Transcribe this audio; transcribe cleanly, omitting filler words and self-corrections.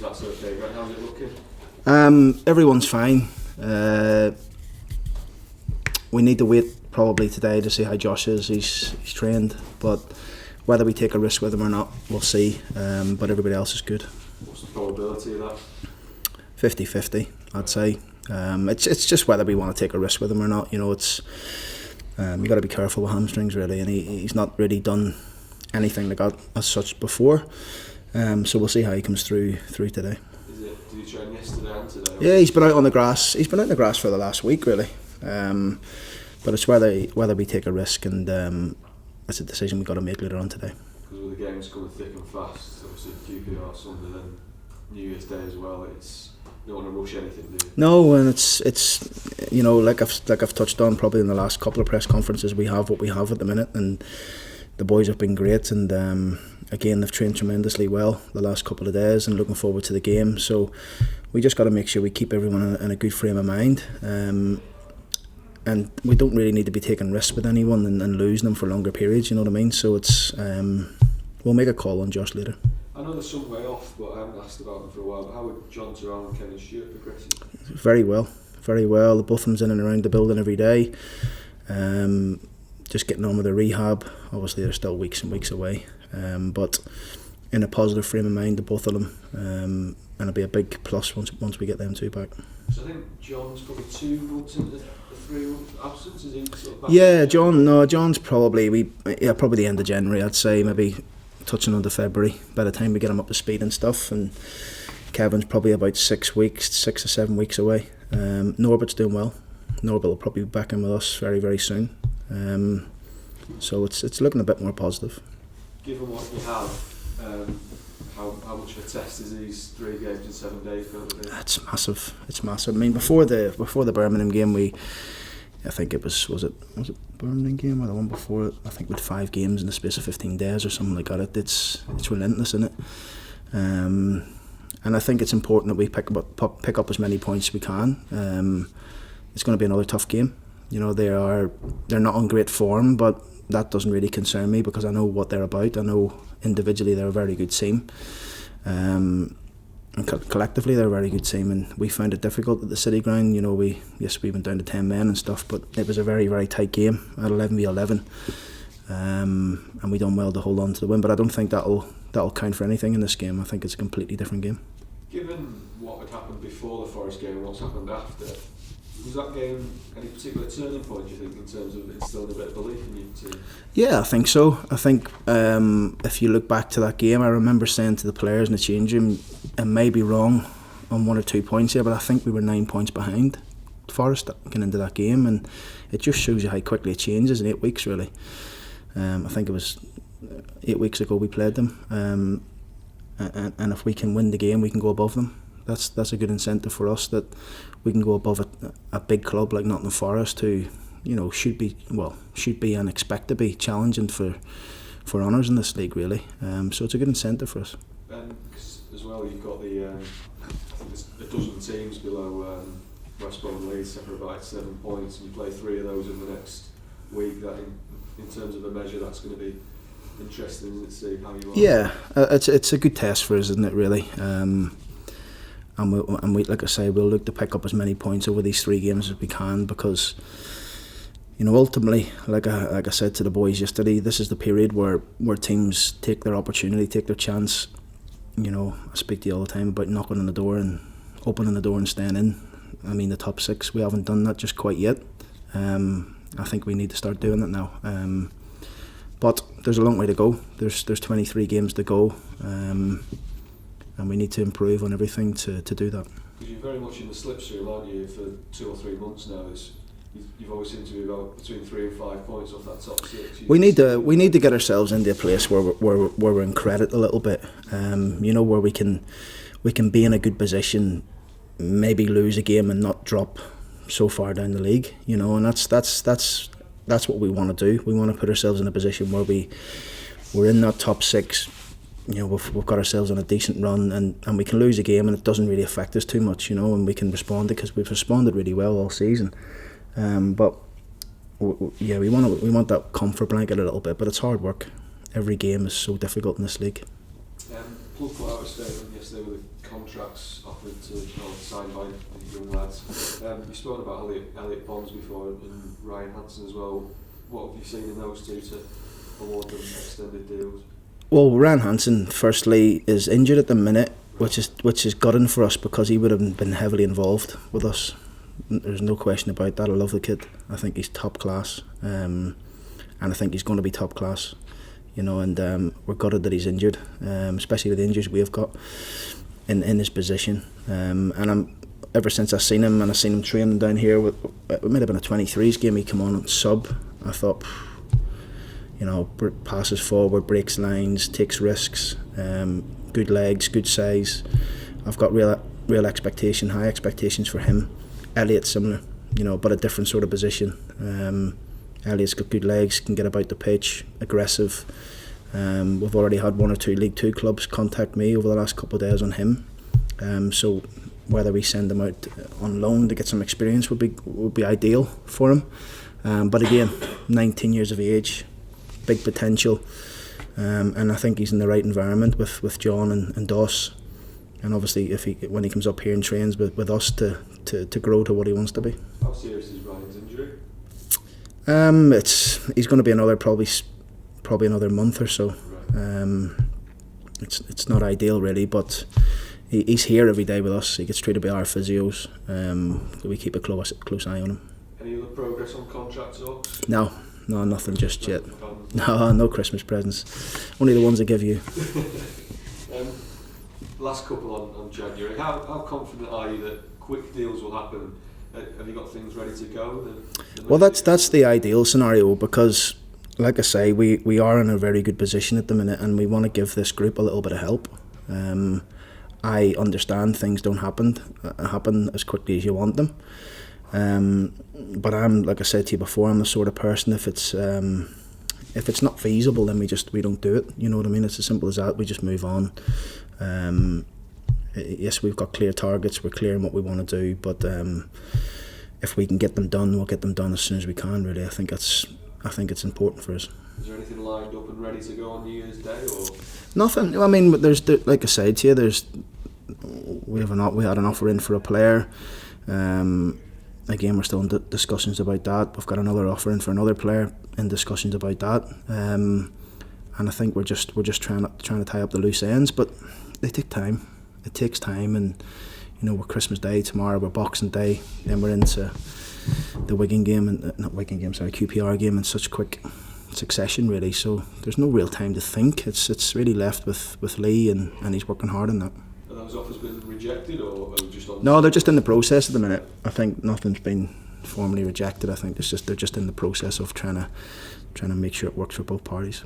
that's okay, right? How's it looking? Everyone's fine. We need to wait probably today to see how Josh is. He's trained, but whether we take a risk with him or not, we'll see. But everybody else is good. What's the probability of that? 50-50, I'd say. It's just whether we want to take a risk with him or not. You know, it's you got to be careful with hamstrings really, and he's not really done anything like that as such before. So we'll see how he comes through today. Did he train yesterday and today? Yeah, he's been out on the grass. He's been out on the grass for the last week really. But it's whether we take a risk, and it's a decision we've got to make later on today. Because with the games coming thick and fast, obviously QPR Sunday, then New Year's Day as well. You don't want to rush anything, do you? No, and it's you know, like I've touched on probably in the last couple of press conferences, we have what we have at the minute, and the boys have been great, and again they've trained tremendously well the last couple of days, and looking forward to the game. So we just got to make sure we keep everyone in a good frame of mind, and we don't really need to be taking risks with anyone and losing them for longer periods. You know what I mean? So it's we'll make a call on Josh later. I know they're some way off, but I haven't asked about them for a while. But how are John Terrell and Kevin Stewart progressing? Very well. The both of them's in and around the building every day. Just getting on with their rehab. Obviously they're still weeks and weeks away, but in a positive frame of mind, the both of them, and it'll be a big plus once we get them two back. So I think John's probably 2 months into the 3-month absence. Is he sort of back? Yeah, John's probably probably the end of January. I'd say maybe touching on to February by the time we get him up to speed and stuff. And Kevin's probably about 6 or 7 weeks away. Norbert's doing well. Norbert will probably be back in with us very, very soon. So it's looking a bit more positive. Given what you have, how much of a test is these 3 games in 7 days going to be? It's massive. I mean, before the Birmingham game, I think it was it Birmingham game or the one before it? I think with 5 games in the space of 15 days or something like that. It's relentless, isn't it? And I think it's important that we pick up as many points as we can. It's going to be another tough game. You know, they're not on great form, but that doesn't really concern me because I know what they're about. I know individually they're a very good team. And collectively they're a very good team, and we found it difficult at the City Ground. You know, we went down to 10 men and stuff, but it was a very, very tight game at 11v11, and we done well to hold on to the win. But I don't think that'll count for anything in this game. I think it's a completely different game. Given what had happened before the Forest game and what's happened after, was that game any particular turning point, do you think, in terms of instilling a bit of belief in you two? Yeah, I think so. I think if you look back to that game, I remember saying to the players in the change room, and may be wrong on 1 or 2 points here, but I think we were 9 points behind Forest getting into that game, and it just shows you how quickly it changes in 8 weeks really. I think it was 8 weeks ago we played them, and if we can win the game we can go above them. That's a good incentive for us, that we can go above a big club like Nottingham Forest, who, you know, should be and expect to be challenging for honours in this league really. So it's a good incentive for us. Because as well you've got I think there's a dozen teams below West Brom and Leeds separated by 7 points, and you play 3 of those in the next week. That in terms of a measure, that's going to be interesting, isn't it, to see how you are? Yeah, it's a good test for us, isn't it really? And we, like I say, we'll look to pick up as many points over these 3 games as we can, because, you know, ultimately, like I said to the boys yesterday, this is the period where teams take their opportunity, take their chance. You know, I speak to you all the time about knocking on the door and opening the door and staying in. I mean, the top 6, we haven't done that just quite yet. I think we need to start doing it now. But there's a long way to go. There's 23 games to go. And we need to improve on everything to do that. Because you're very much in the slipstream, aren't you, for 2 or 3 months now? You've always seemed to be about between 3 and 5 points off that top 6. We need to get ourselves into a place where we're in credit a little bit. You know, where we can be in a good position, maybe lose a game and not drop so far down the league. You know, and that's what we want to do. We want to put ourselves in a position where we're in that top 6. You know, we've got ourselves on a decent run, and we can lose a game and it doesn't really affect us too much, you know, and we can respond, because we've responded really well all season. But yeah, we want that comfort blanket a little bit, but it's hard work. Every game is so difficult in this league. Club put out a statement yesterday with a contract contracts offered to signed by young lads. You've spoken about Elliot Bonds before and Ryan Hansen as well. What have you seen in those two to award them extended deals? Well, Ryan Hansen, firstly, is injured at the minute, which is gutting for us because he would have been heavily involved with us. There's no question about that. I love the kid. I think he's top class, and I think he's going to be top class. And we're gutted that he's injured, especially with the injuries we've got in his position. And ever since I've seen him, and I've seen him training down here, it might have been a 23s game, he come on and sub. I thought, passes forward, breaks lines, takes risks, good legs, good size. I've got real expectation, high expectations for him. Elliot's similar, but a different sort of position. Elliot's got good legs, can get about the pitch, aggressive. We've already had 1 or 2 League 2 clubs contact me over the last couple of days on him. So whether we send him out on loan to get some experience would be ideal for him. But again, 19 years of age, big potential, and I think he's in the right environment with John and Doss. And obviously, when he comes up here and trains with us to grow to what he wants to be. How serious is Ryan's injury? He's going to be probably another month or so. Right. It's not ideal really, but he's here every day with us. He gets treated by our physios. We keep a close eye on him. Any other progress on contract talks? No, nothing just yet. No Christmas presents. Only the ones I give you. Last couple on January. How confident are you that quick deals will happen? Have you got things ready to go? Well, that's the ideal scenario because, like I say, we are in a very good position at the minute, and we want to give this group a little bit of help. I understand things don't happen as quickly as you want them, but I'm, like I said to you before, I'm the sort of person if it's not feasible, then we don't do it. You know what I mean? It's as simple as that. We just move on. Yes, we've got clear targets. We're clear on what we want to do, but if we can get them done, we'll get them done as soon as we can. Really, I think it's important for us. Is there anything lined up and ready to go on New Year's Day, or nothing? I mean, like I said to you, we had an offer in for a player. Again, we're still in discussions about that. We've got another offer in for another player, in discussions about that. And I think we're just trying to tie up the loose ends, but they take time. It takes time, and we're Christmas Day tomorrow, we're Boxing Day, then we're into the Wigan game, and QPR game in such quick succession, really. So there's no real time to think. It's really left with Lee, and he's working hard on that. Have those offers been rejected, or just on? No, they're just in the process at the minute. I think nothing's been formally rejected. I think they're just in the process of trying to make sure it works for both parties.